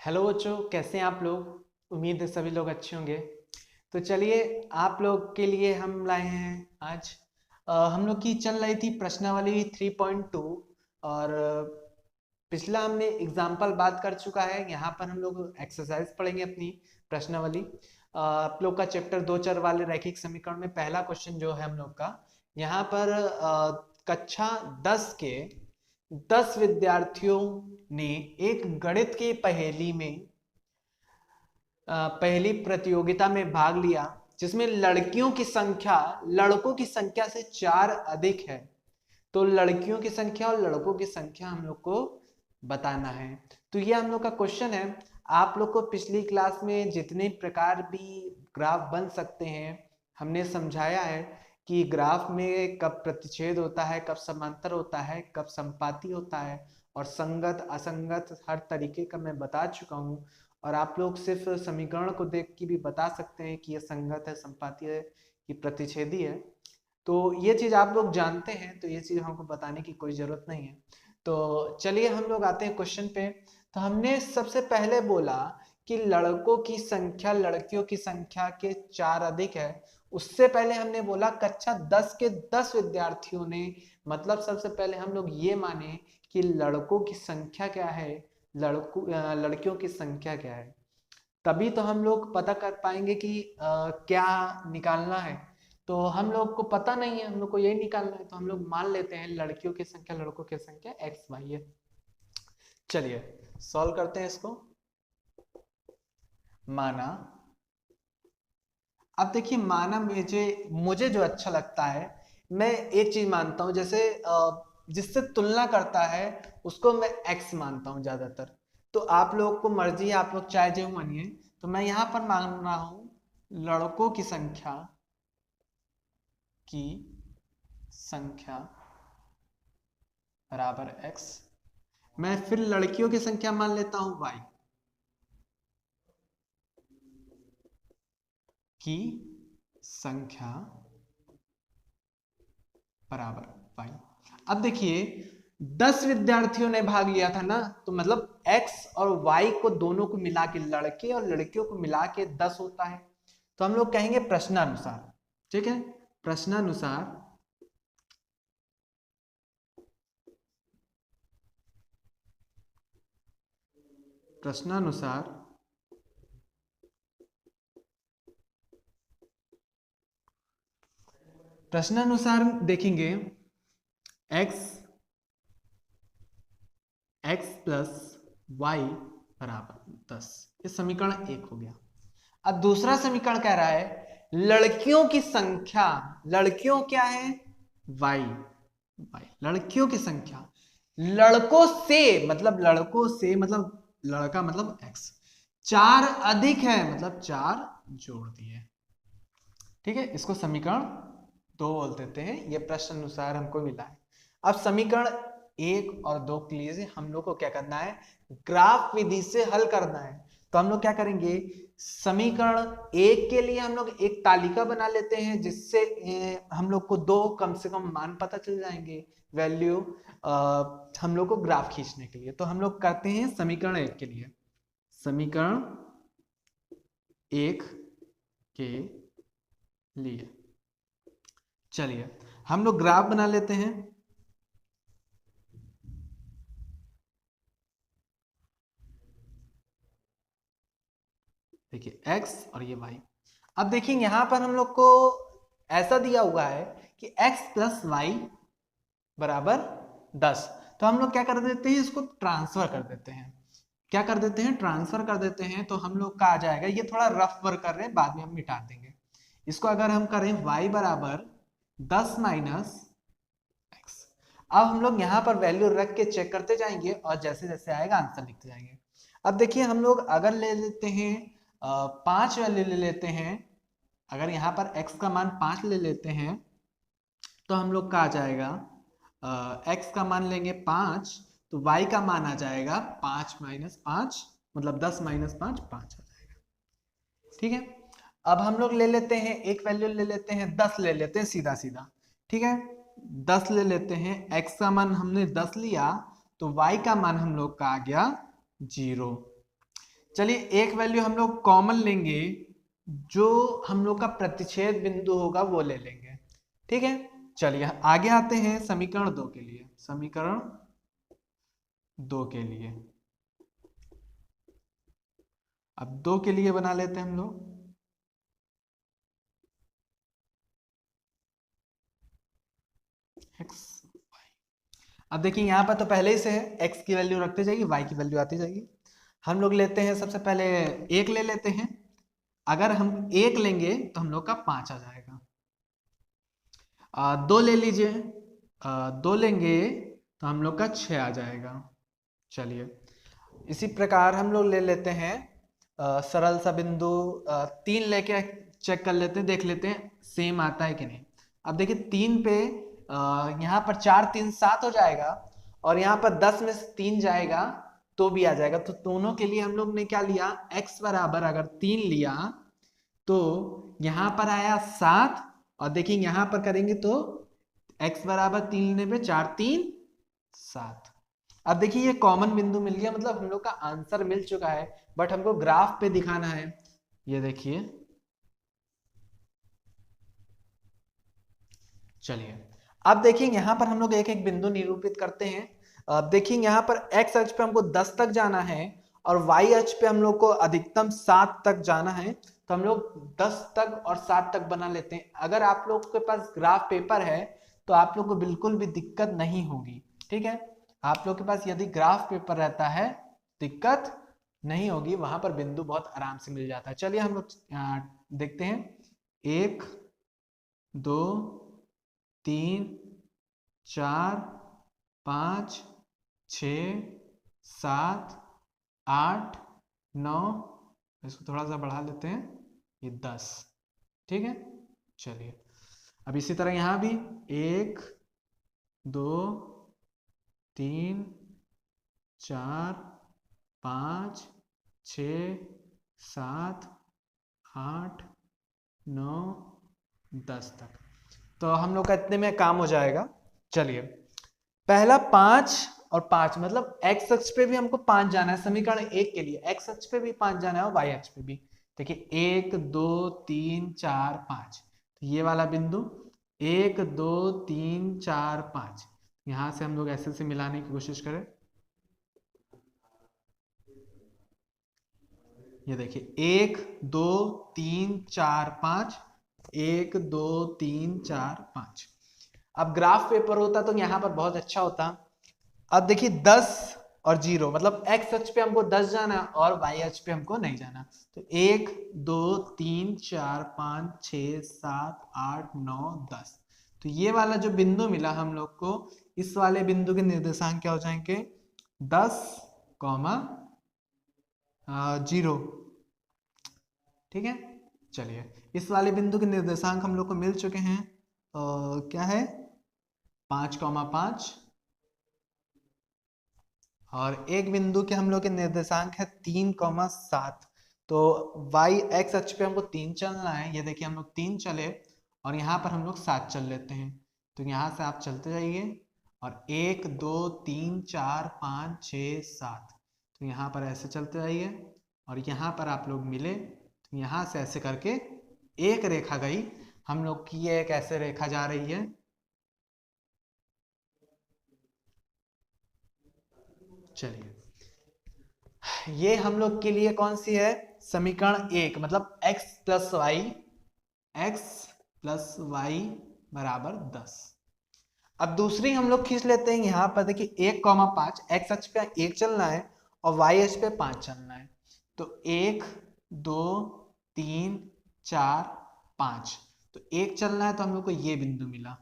Hello बच्चों, कैसे हैं आप लोग। उम्मीद है सभी लोग अच्छे होंगे। तो चलिए, आप लोग के लिए हम लाए हैं आज हम लोग की चल रही थी प्रश्नावली 3.2। और पिछला हमने एग्जाम्पल बात कर चुका है। यहाँ पर हम लोग एक्सरसाइज पढ़ेंगे अपनी प्रश्नावली। आप लोग का चैप्टर दो चर वाले रैखिक समीकरण में पहला क्वेश्चन जो है हम लोग का, यहाँ पर कक्षा 10 के 10 विद्यार्थियों ने एक गणित की पहेली में पहली प्रतियोगिता में भाग लिया, जिसमें लड़कियों की संख्या लड़कों की संख्या से 4 अधिक है। तो लड़कियों की संख्या और लड़कों की संख्या हम लोग को बताना है। तो ये हम लोग का क्वेश्चन है। आप लोग को पिछली क्लास में जितने प्रकार भी ग्राफ बन सकते हैं हमने समझाया है कि ग्राफ में कब प्रतिच्छेद होता है, कब समांतर होता है, कब संपाती होता है, और संगत असंगत हर तरीके का मैं बता चुका हूँ। और आप लोग सिर्फ समीकरण को देख के भी बता सकते हैं कि ये संगत है, संपाती है, कि प्रतिच्छेदी है। तो ये चीज आप लोग जानते हैं, तो ये चीज हमको बताने की कोई जरूरत नहीं है। तो चलिए हम लोग आते हैं क्वेश्चन पे। तो हमने सबसे पहले बोला कि लड़कों की संख्या लड़कियों की संख्या के 4 अधिक है। उससे पहले हमने बोला कक्षा 10 के 10 विद्यार्थियों ने, मतलब सबसे पहले हम लोग ये माने कि लड़कों की संख्या क्या है, लड़कियों की संख्या क्या है। तभी तो हम लोग पता कर पाएंगे कि क्या निकालना है। तो हम लोग को पता नहीं है, हम लोग को यही निकालना है, तो हम लोग मान लेते हैं लड़कियों की संख्या लड़कों की संख्या एक्स वाई है। चलिए सॉल्व करते हैं इसको। माना, अब देखिए माना मुझे मुझे जो अच्छा लगता है, मैं एक चीज मानता हूं, जैसे जिससे तुलना करता है उसको मैं एक्स मानता हूं ज्यादातर। तो आप लोग को मर्जी है, आप लोग चाहे जो मानिए। तो मैं यहां पर मान रहा हूं लड़कों की संख्या बराबर एक्स। मैं फिर लड़कियों की संख्या मान लेता हूं वाई की संख्या बराबर वाई। अब देखिए 10 विद्यार्थियों ने भाग लिया था ना, तो मतलब एक्स और वाई को दोनों को मिला के, लड़के और लड़कियों को मिला के 10 होता है। तो हम लोग कहेंगे प्रश्नानुसार। ठीक है, प्रश्नानुसार प्रश्नानुसार प्रश्नानुसार देखेंगे x x प्लस वाई बराबर 10। ये समीकरण एक हो गया। अब दूसरा समीकरण कह रहा है लड़कियों की संख्या, लड़कियों क्या है वाई, वाई लड़कियों की संख्या लड़कों से मतलब लड़का मतलब एक्स 4 अधिक है, मतलब 4 जोड़ दिए। ठीक है, इसको समीकरण 2 बोल देते हैं। ये प्रश्न अनुसार हमको मिला है। अब समीकरण 1 और 2 के लिए हम लोग को क्या करना है, ग्राफ विधि से हल करना है। तो हम लोग क्या करेंगे, समीकरण 1 के लिए हम लोग एक तालिका बना लेते हैं, जिससे हम लोग को दो कम से कम मान पता चल जाएंगे, वैल्यू हम लोग को ग्राफ खींचने के लिए। तो हम लोग करते हैं समीकरण 1 के लिए, समीकरण 1 के लिए चलिए हम लोग ग्राफ बना लेते हैं। देखिए x और ये y। अब देखिए यहां पर हम लोग को ऐसा दिया हुआ है कि x प्लस वाई बराबर 10। तो हम लोग क्या कर देते हैं, इसको ट्रांसफर कर देते हैं। क्या कर देते हैं, ट्रांसफर कर देते हैं। तो हम लोग का आ जाएगा, ये थोड़ा रफ वर्क कर रहे हैं, बाद में हम मिटा देंगे इसको। अगर हम करें y बराबर 10 माइनस एक्स। अब हम लोग यहाँ पर वैल्यू रख के चेक करते जाएंगे, और जैसे जैसे आएगा आंसर लिखते जाएंगे। अब देखिए हम लोग अगर ले लेते हैं 5 वैल्यू ले लेते हैं, अगर यहाँ पर x का मान 5 ले लेते हैं, तो हम लोग का आ जाएगा x का मान लेंगे 5, तो y का मान आ जाएगा 5 माइनस 5, मतलब 10 माइनस 5 5 आ जाएगा। ठीक है, अब हम लोग ले लेते हैं एक वैल्यू ले लेते हैं 10 ले लेते हैं सीधा सीधा। ठीक है, 10 ले लेते हैं, x का मान हमने 10 लिया, तो y का मान हम लोग का आ गया 0। चलिए एक वैल्यू हम लोग कॉमन लेंगे, जो हम लोग का प्रतिच्छेद बिंदु होगा वो ले लेंगे। ठीक है, चलिए आगे आते हैं समीकरण 2 के लिए। समीकरण 2 के लिए, अब 2 के लिए बना लेते हैं हम लोग। x, अब देखिए यहाँ पर तो पहले ही से है, x की वैल्यू रखते जाइए, y की वैल्यू आती जाएगी। हम लोग लेते हैं सबसे पहले 1 ले लेते हैं। अगर हम 1 लेंगे तो हम लोग का 5 आ जाएगा। 2 ले लीजिए, 2 लेंगे तो हम लोग का 6 आ जाएगा। चलिए इसी प्रकार हम लोग ले लेते हैं सरल सा बिंदु 3 लेके चेक कर लेते हैं, देख लेते हैं सेम आता है कि नहीं। अब देखिए 3 पे यहाँ पर 4 3 7 हो जाएगा, और यहाँ पर 10 में से 3 जाएगा तो भी आ जाएगा। तो दोनों के लिए हम लोग ने क्या लिया, x बराबर अगर 3 लिया तो यहाँ पर आया 7, और देखिए यहाँ पर करेंगे तो x बराबर 3 लेने पे 4 3 7। अब देखिए ये कॉमन बिंदु मिल गया, मतलब हम लोग का आंसर मिल चुका है, बट हमको ग्राफ पे दिखाना है। ये देखिए, चलिए अब देखिए यहाँ पर हम लोग एक एक बिंदु निरूपित करते हैं। अब देखिए यहाँ पर x अक्ष पे हमको 10 तक जाना है, और y अक्ष पे हम लोग को अधिकतम 7 तक जाना है। तो हम लोग 10 तक और 7 तक बना लेते हैं। अगर आप लोग के पास ग्राफ पेपर है तो आप लोग को बिल्कुल भी दिक्कत नहीं होगी। ठीक है, आप लोग के पास यदि ग्राफ पेपर रहता है दिक्कत नहीं होगी, वहां पर बिंदु बहुत आराम से मिल जाता है। चलिए हम लोग देखते हैं, 1 2 3 4 5 6 7 8 9, इसको थोड़ा सा बढ़ा लेते हैं, ये 10। ठीक है, चलिए अब इसी तरह यहां भी 1 2 3 4 5 6 7 8 9 10 तक। तो हम लोग का इतने में काम हो जाएगा। चलिए पहला 5 और 5, मतलब x अक्ष पे भी हमको 5 जाना है। समीकरण 1 के लिए x अक्ष पे भी 5 जाना है और y अक्ष पे भी। देखिए 1 2 3 4 5, तो ये वाला बिंदु 1 2 3 4 5, यहां से हम लोग ऐसे से मिलाने की कोशिश करें। ये देखिए 1 2 3 4 5, 1 2 3 4 5। अब ग्राफ पेपर होता तो यहां पर बहुत अच्छा होता। अब देखिए 10 और 0, मतलब x अक्ष पे हमको 10 जाना और y अक्ष पे हमको नहीं जाना। तो 1 2 3 4 5 6 7 8 9 10, तो ये वाला जो बिंदु मिला हम लोग को, इस वाले बिंदु के निर्देशांक क्या हो जाएंगे, 10 कॉमा 0। ठीक है, चलिए इस वाले बिंदु के निर्देशांक हम लोग को मिल चुके हैं। क्या है, 5,5, और एक बिंदु के हम लोग के निर्देशांक है 3,7। तो y x अक्ष पे हमको 3 चलना है। ये देखिए हम लोग 3 चले, और यहाँ पर हम लोग 7 चल लेते हैं। तो यहाँ से आप चलते जाइए, और 1 2 3 4 5 6 7, तो यहाँ पर ऐसे चलते जाइए, और यहाँ पर आप लोग मिले, तो यहाँ से ऐसे करके एक रेखा गई हम लोग की। ये एक ऐसे रेखा जा रही है, चलिए ये हम लोग के लिए कौन सी है, समीकरण 1, मतलब x प्लस वाई बराबर 10। अब दूसरी हम लोग खींच लेते हैं। यहाँ पर देखिए 1,5, x अक्ष पे 1 चलना है और y अक्ष पे 5 चलना है। तो 1 2 3 4 5, तो 1 चलना है, तो हम लोग को ये बिंदु मिला।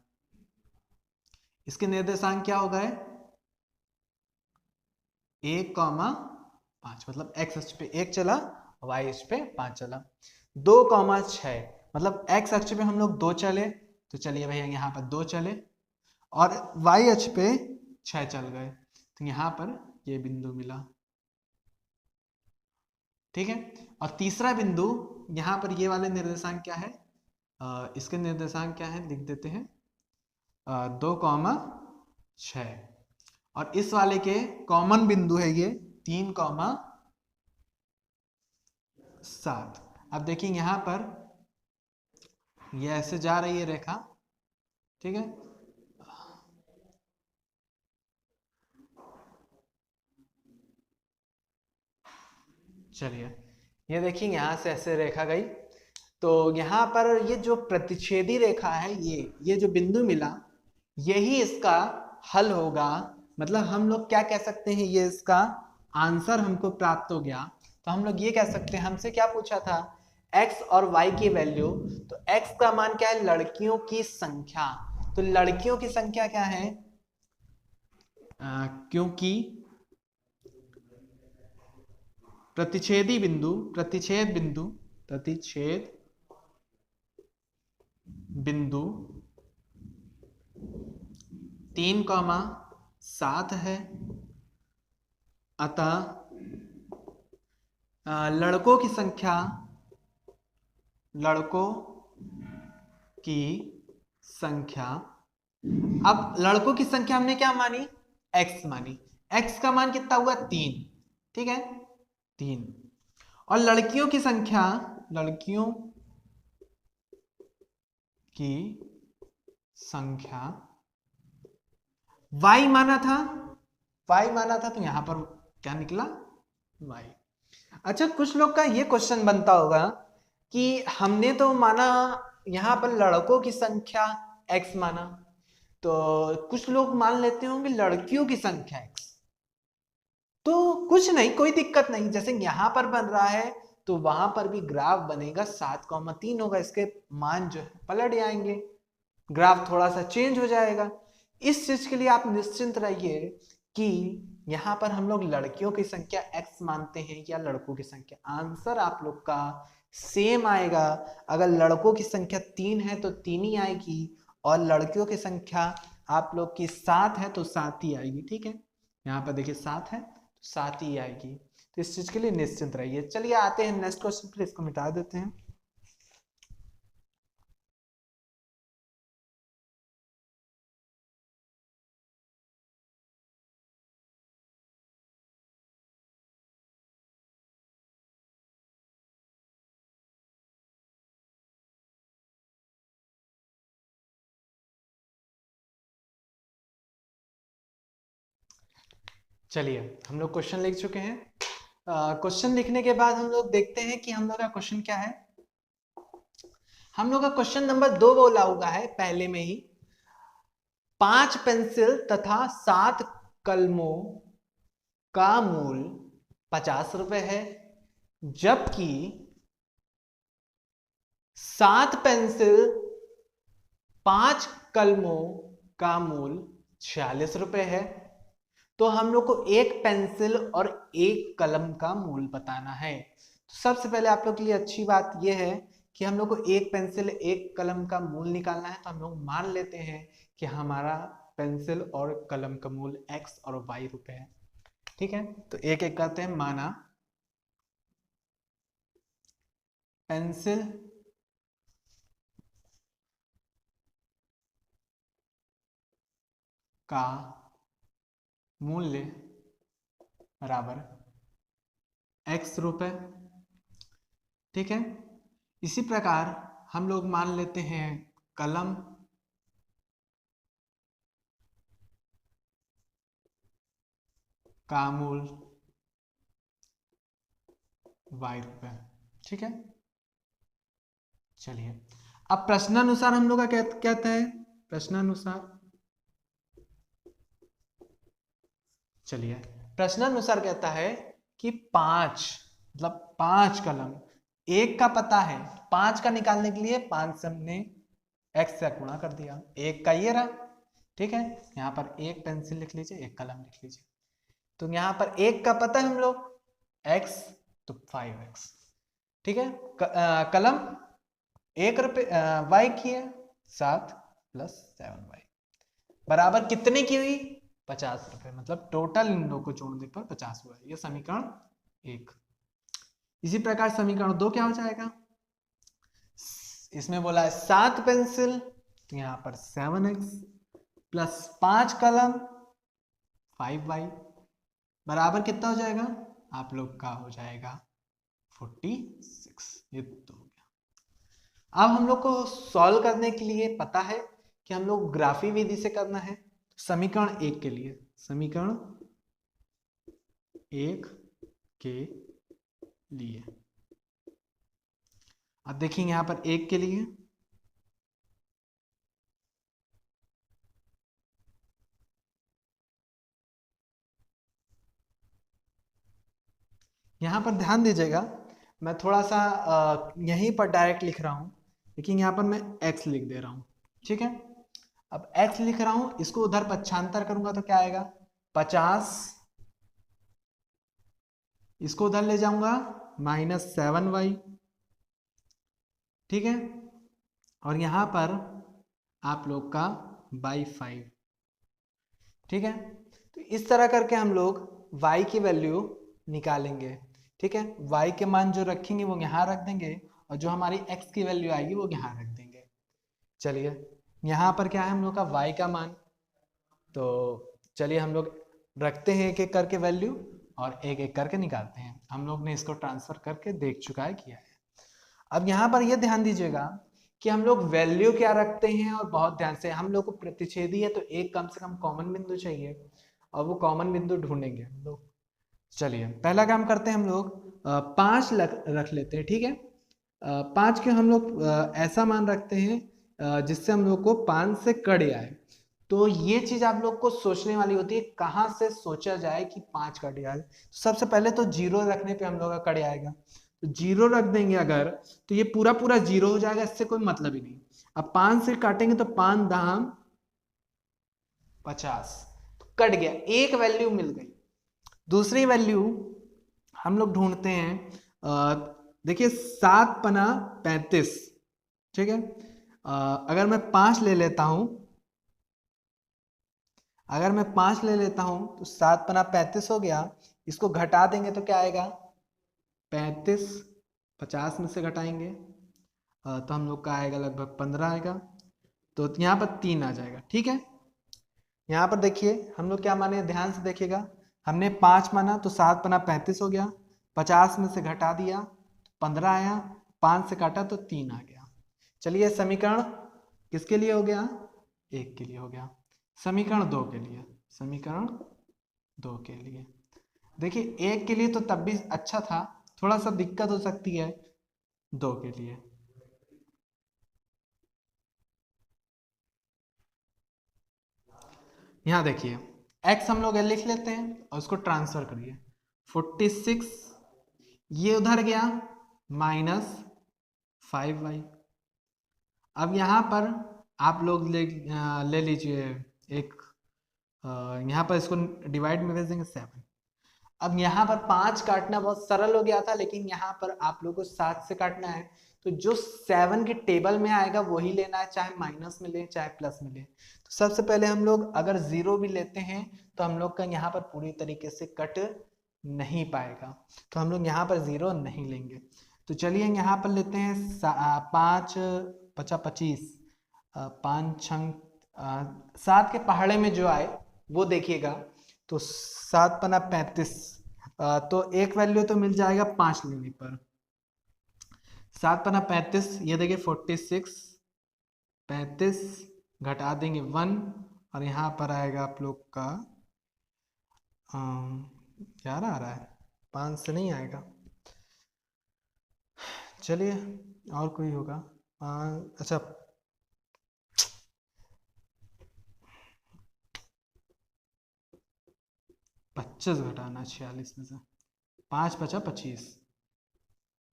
इसके निर्देशांक क्या हो गए, 1,5, मतलब x अक्ष पे 1 चला, y अक्ष पे 5 चला। 2,6, मतलब x अक्ष पे हम लोग 2 चले, तो चलिए भैया यहाँ पर 2 चले, और y अक्ष पे 6 चल गए, तो यहाँ पर ये बिंदु मिला। ठीक है, और तीसरा बिंदु यहाँ पर ये वाले निर्देशांक क्या है, इसके निर्देशांक क्या है लिख देते हैं, 2,6, और इस वाले के कॉमन बिंदु है ये 3,7। 7। अब देखिए यहां पर ये ऐसे जा रही है रेखा, ठीक है, चलिए ये देखिए यहां से ऐसे रेखा गई, तो यहाँ पर ये जो प्रतिच्छेदी रेखा है, ये जो बिंदु मिला, यही इसका हल होगा। मतलब हम लोग क्या कह सकते हैं, ये इसका आंसर हमको प्राप्त हो गया। तो हम लोग ये कह सकते हैं, हमसे क्या पूछा था, x और y की वैल्यू, तो x का मान क्या है, लड़कियों की संख्या। तो लड़कियों की संख्या क्या है, क्योंकि प्रतिच्छेदी बिंदु, प्रतिच्छेद बिंदु, प्रतिच्छेद बिंदु 3,7 है, अतः लड़कों की संख्या, लड़कों की संख्या, अब लड़कों की संख्या हमने क्या मानी, x मानी, x का मान कितना हुआ 3, ठीक है 3, और लड़कियों की संख्या, लड़कियों की संख्या y माना था, y माना था, तो यहां पर क्या निकला y। अच्छा, कुछ लोग का ये क्वेश्चन बनता होगा कि हमने तो माना यहां पर लड़कों की संख्या x माना, तो कुछ लोग मान लेते होंगे लड़कियों की संख्या x। तो कुछ नहीं, कोई दिक्कत नहीं, जैसे यहां पर बन रहा है तो वहां पर भी ग्राफ बनेगा, 7,3 होगा, इसके मान जो है पलट जाएंगे, ग्राफ थोड़ा सा चेंज हो जाएगा। इस चीज के लिए आप निश्चिंत रहिए कि यहां पर हम लोग लड़कियों की संख्या x मानते हैं या लड़कों की संख्या, आंसर आप लोग का सेम आएगा। अगर लड़कों की संख्या 3 है तो 3 ही आएगी, और लड़कियों की संख्या आप लोग की 7 है तो 7 ही आएगी, ठीक है, यहाँ पर देखिए 7 है तो 7 ही आएगी। तो इस चीज के लिए निश्चिंत रहिए। चलिए आते हैं नेक्स्ट क्वेश्चन पर, इसको मिटा देते हैं। चलिए हम लोग क्वेश्चन लिख चुके हैं। क्वेश्चन लिखने के बाद हम लोग देखते हैं कि हम लोग का क्वेश्चन क्या है। हम लोग का क्वेश्चन नंबर 2 बोला हुआ है पहले में ही, 5 पेंसिल तथा 7 कलमों का मूल 50 रुपए है, जबकि 7 पेंसिल 5 कलमों का मूल 46 रुपए है। तो हम लोग को एक पेंसिल और एक कलम का मूल बताना है। तो सबसे पहले आप लोग के लिए अच्छी बात यह है कि हम लोग को एक पेंसिल एक कलम का मूल निकालना है। तो हम लोग मान लेते हैं कि हमारा पेंसिल और कलम का मूल x और y रुपए है, ठीक है। तो एक एक करते हैं, माना पेंसिल का मूल्य बराबर x रुपए, ठीक है। इसी प्रकार हम लोग मान लेते हैं कलम का मूल y रुपए, ठीक है। चलिए अब प्रश्नानुसार हम लोग का क्या कहता है, प्रश्नानुसार, चलिए प्रश्नानुसार कहता है कि 5 मतलब 5 कलम, एक का पता है, 5 का निकालने के लिए 5 से हमने x से गुणा कर दिया, एक का ये रहा, ठीक है। यहाँ पर एक पेंसिल लिख लीजिए, एक कलम लिख लीजिए। तो यहाँ पर एक का पता है हम लोग x, तो 5x, ठीक है। कलम एक रुपये y की है 7 + 7y बराबर कितने की हुई, 50 रुपए, मतलब टोटल इन लोगों को जोड़ने पर 50 हुआ। ये समीकरण 1। इसी प्रकार समीकरण 2 क्या हो जाएगा, इसमें बोला है 7 पेंसिल, तो यहां पर 7x + 5 कलम 5y बराबर कितना हो जाएगा, आप लोग का हो जाएगा 46, ये तो हो गया। अब हम लोग को सॉल्व करने के लिए पता है कि हम लोग ग्राफी विधि से करना है। समीकरण 1 के लिए, समीकरण 1 के लिए अब देखिए यहां पर 1 के लिए यहां पर ध्यान दीजिएगा, मैं थोड़ा सा यहीं पर डायरेक्ट लिख रहा हूं, लेकिन यहां पर मैं x लिख दे रहा हूं, ठीक है। अब x लिख रहा हूं, इसको उधर पक्षांतर करूंगा तो क्या आएगा 50, इसको उधर ले जाऊंगा -7y, ठीक है। और यहां पर आप लोग का बाई 5, ठीक है। तो इस तरह करके हम लोग y की वैल्यू निकालेंगे, ठीक है। y के मान जो रखेंगे वो यहाँ रख देंगे, और जो हमारी x की वैल्यू आएगी वो यहाँ रख देंगे। चलिए यहाँ पर क्या है हम लोग का y का मान, तो चलिए हम लोग रखते हैं एक एक करके वैल्यू और एक एक करके निकालते हैं। हम लोग ने इसको ट्रांसफर करके देख चुका है, किया है। अब यहाँ पर यह ध्यान दीजिएगा कि हम लोग वैल्यू क्या रखते हैं, और बहुत ध्यान से, हम लोग को प्रतिच्छेदी है तो एक कम से कम कॉमन बिंदु चाहिए, और वो कॉमन बिंदु ढूंढेंगे हम लोग। चलिए पहला काम करते हैं हम लोग 5 रख लेते हैं, ठीक है। 5 के हम लोग ऐसा मान रखते हैं जिससे हम लोग को 5 से कड़े आए। तो ये चीज आप लोग को सोचने वाली होती है, कहाँ से सोचा जाए कि 5 कड़े आए। सबसे पहले तो 0 रखने पे हम लोग का कड़े आएगा, तो 0 रख देंगे अगर, तो ये पूरा पूरा 0 हो जाएगा, इससे कोई मतलब ही नहीं। अब 5 से काटेंगे तो 5 दाम 50, तो कट गया, एक वैल्यू मिल गई। दूसरी वैल्यू हम लोग ढूंढते हैं, देखिए 7 पना 35, ठीक है। अगर मैं 5 ले लेता हूं, अगर मैं 5 ले लेता हूं तो 7 पना 35 हो गया। इसको घटा देंगे तो क्या आएगा 35, 50 में से घटाएंगे तो हम लोग का आएगा लगभग 15 आएगा, तो यहाँ पर 3 आ जाएगा, ठीक है। यहाँ पर देखिए हम लोग क्या माने, ध्यान से देखिएगा, हमने 5 माना तो 7 पना 35 हो गया, 50 में से घटा दिया 15 आया, 5 से काटा तो 3 आ गया। चलिए समीकरण किसके लिए हो गया, 1 के लिए हो गया। समीकरण 2 के लिए, समीकरण 2 के लिए देखिए 1 के लिए तो तब भी अच्छा था, थोड़ा सा दिक्कत हो सकती है 2 के लिए। यहाँ देखिए x हम लोग लिख लेते हैं और उसको ट्रांसफर करिए, 46 ये उधर गया -5y। अब यहाँ पर आप लोग ले लीजिए एक, यहाँ पर इसको डिवाइड में भेज देंगे 7। अब यहाँ पर 5 काटना बहुत सरल हो गया था, लेकिन यहाँ पर आप लोग को 7 से काटना है, तो जो 7 के टेबल में आएगा वही लेना है, चाहे माइनस में ले चाहे प्लस में ले। तो सबसे पहले हम लोग अगर 0 भी लेते हैं तो हम लोग का यहाँ पर पूरी तरीके से कट नहीं पाएगा, तो हम लोग यहाँ पर 0 नहीं लेंगे। तो चलिए यहाँ पर लेते हैं 5 5 25, 5 छंग 7 के पहाड़े में जो आए वो देखिएगा, तो 7 पना 35, तो एक वैल्यू तो मिल जाएगा 5 लेने पर। 7 पना 35, ये देखिए 46, 35 घटा देंगे 1, और यहाँ पर आएगा आप लोग का 11 आ रहा है, 5 से नहीं आएगा। चलिए और कोई होगा, अच्छा 25 घटाना 46 में से, 5 5 25,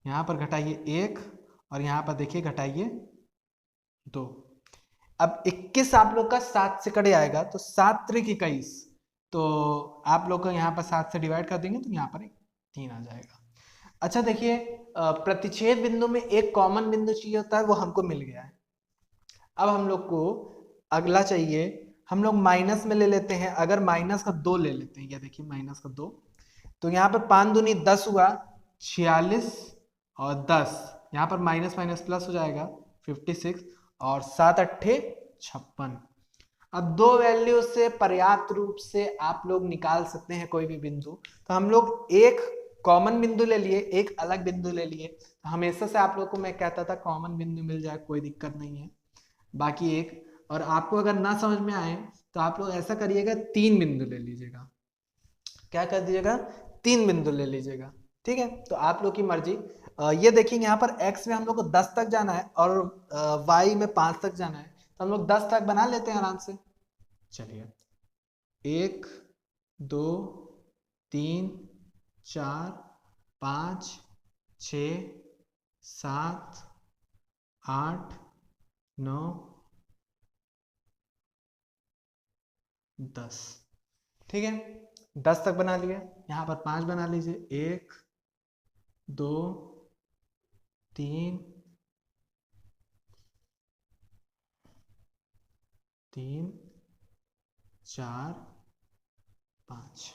यहाँ पर घटाइए 1 और यहाँ पर देखिए घटाइए 2। अब 21 आप लोग का 7 से कड़े आएगा, तो 7 त्रिक 21, तो आप लोग को यहाँ पर 7 से डिवाइड कर देंगे तो यहाँ पर 3 आ जाएगा। अच्छा देखिए प्रतिच्छेद बिंदु में एक कॉमन बिंदु चाहिए होता है, वो हमको मिल गया है। अब हम लोग को अगला चाहिए, हम लोग माइनस में ले लेते हैं, अगर माइनस का 2 ले लेते हैं, या देखिए माइनस का 2, तो यहाँ पर 5 दूनी 10 हुआ 46, और 10 यहाँ पर माइनस माइनस प्लस हो जाएगा 56, और 7 अट्ठे 56। अब 2 वैल्यू से पर्याप्त रूप से आप लोग निकाल सकते हैं कोई भी बिंदु। तो हम लोग एक कॉमन बिंदु ले लिए, एक अलग बिंदु ले लिए। हमेशा से आप लोग को मैं कहता था कॉमन बिंदु मिल जाए कोई दिक्कत नहीं है, बाकी एक। और आपको अगर ना समझ में आए तो आप लोग ऐसा करिएगा, 3 बिंदु ले लीजिएगा। क्या कर दीजिएगा, 3 बिंदु ले लीजिएगा। ठीक है, तो आप लोग की मर्जी। ये देखिए यहाँ पर x में हम लोग को 10 तक जाना है और y में 5 तक जाना है, तो हम लोग 10 तक बना लेते हैं आराम से। चलिए 1 2 3 4 5 6 7 8 9 10। ठीक है, 10 तक बना लिया। यहाँ पर 5 बना लीजिए, 1 2 3 4 5।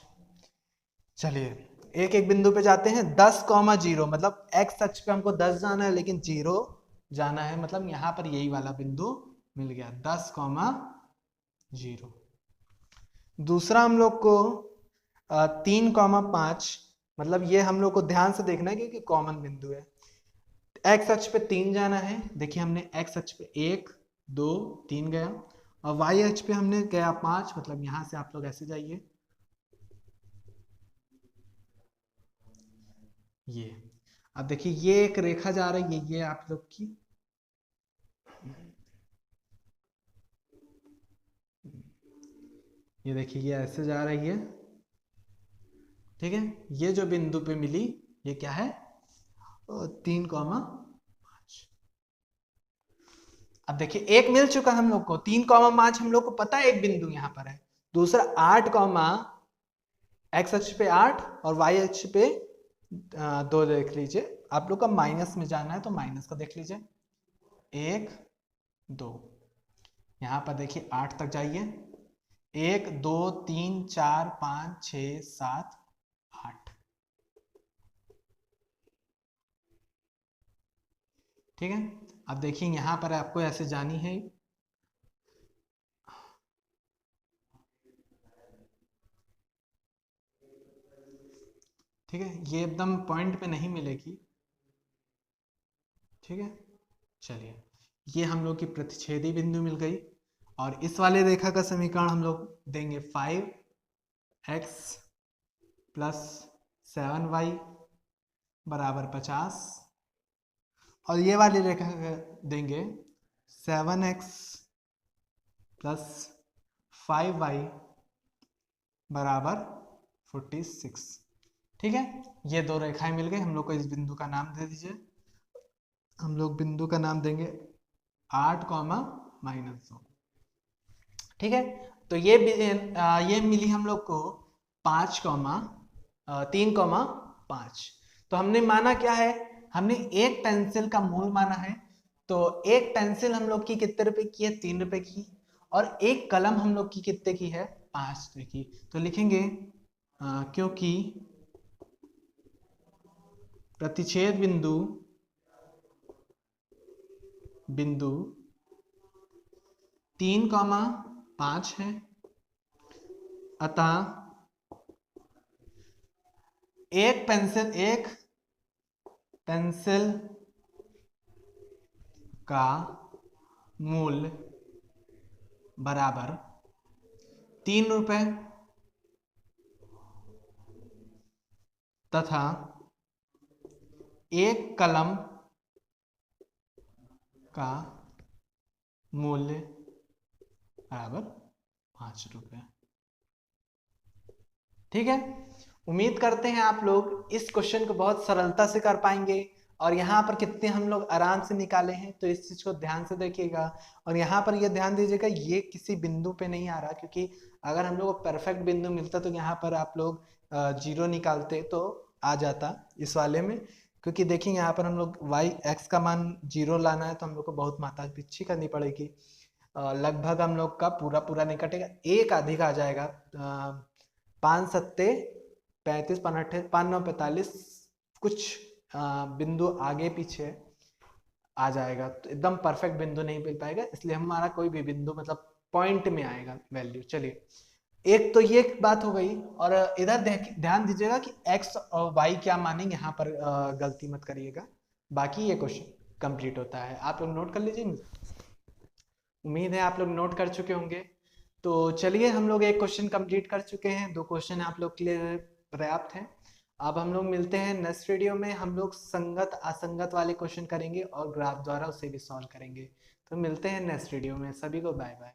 चलिए एक एक बिंदु पे जाते हैं। 10,0 मतलब x अक्ष पे हमको 10 जाना है, लेकिन 0 जाना है, मतलब यहाँ पर यही वाला बिंदु मिल गया, 10,0। दूसरा हम लोग को 3,5, मतलब ये हम लोग को ध्यान से देखना है क्योंकि कॉमन बिंदु है। x अक्ष पे 3 जाना है, देखिए हमने x अक्ष पे 1 2 3 गया, और y अक्ष पे हमने गया 5, मतलब यहां से आप लोग ऐसे जाइए, ये। अब देखिए ये एक रेखा जा रही है, ये आप लोग की, ये देखिए ये ऐसे जा रही है। ठीक है, ये जो बिंदु पे मिली ये क्या है, 3,5। अब देखिए एक मिल चुका हम लोग को, 3,5 हम लोग को पता है एक बिंदु यहां पर है। दूसरा 8, x अक्ष पे 8 और y अक्ष पे 2 देख लीजिए। आप लोग का माइनस में जाना है तो माइनस का देख लीजिए, 1 2। यहां पर देखिए 8 तक जाइए, 1 2 3 4 5 6 7 8। ठीक है, अब देखिए यहां पर आपको ऐसे जानी है, ठीक है, ये एकदम पॉइंट पे नहीं मिलेगी। ठीक है, चलिए ये हम लोग की प्रतिच्छेदी बिंदु मिल गई, और इस वाले रेखा का समीकरण हम लोग देंगे 5x प्लस 7y बराबर 50, और ये वाली रेखा देंगे 7x प्लस 5y बराबर 46। ठीक है, ये दो रेखाएं मिल गई, हम लोग को इस बिंदु का नाम दे दीजिए। हम लोग बिंदु का नाम देंगे 8,-2। ठीक है, तो ये मिली हम लोग को 3,5। तो हमने माना क्या है, हमने एक पेंसिल का मूल माना है। तो एक पेंसिल हम लोग की कितने रुपए की है, 3 रुपए की, और एक कलम हम लोग की कितने की है, 5 रुपए की। तो लिखेंगे क्योंकि प्रतिच्छेद बिंदु 3,5 है, अतः एक पेंसिल का मूल्य बराबर 3 रुपए, तथा एक कलम का मूल्य बराबर 5 रुपए। ठीक है, उम्मीद करते हैं आप लोग इस क्वेश्चन को बहुत सरलता से कर पाएंगे, और यहाँ पर कितने हम लोग आराम से निकाले हैं, तो इस चीज को ध्यान से देखिएगा। और यहाँ पर ये ध्यान दीजिएगा, ये किसी बिंदु पे नहीं आ रहा, क्योंकि अगर हम लोग को परफेक्ट बिंदु मिलता तो यहाँ पर आप लोग 0 निकालते तो आ जाता इस वाले में। क्योंकि देखिए यहाँ पर हम लोग x का मान 0 लाना है, तो हम लोग को बहुत मात्रा पीछे करनी पड़ेगी। लगभग हम लोग का पूरा नहीं कटेगा, एक अधिक आ जाएगा। 5 सत्ते 35, 5 9 45, कुछ बिंदु आगे पीछे आ जाएगा, तो एकदम परफेक्ट बिंदु नहीं मिल पाएगा, इसलिए हमारा कोई भी बिंदु मतलब पॉइंट में आएगा वैल्यू। चलिए एक तो ये बात हो गई, और इधर ध्यान दीजिएगा कि x और y क्या मानेंगे, यहाँ पर गलती मत करिएगा। बाकी ये क्वेश्चन कंप्लीट होता है, आप लोग नोट कर लीजिए। उम्मीद है आप लोग नोट कर चुके होंगे। तो चलिए, हम लोग एक क्वेश्चन कंप्लीट कर चुके हैं, 2 क्वेश्चन आप लोग के लिए पर्याप्त हैं। अब हम लोग मिलते हैं नेक्स्ट वीडियो में, हम लोग संगत असंगत वाले क्वेश्चन करेंगे और ग्राफ द्वारा उसे भी सॉल्व करेंगे। तो मिलते हैं नेक्स्ट वीडियो में, सभी को बाय बाय।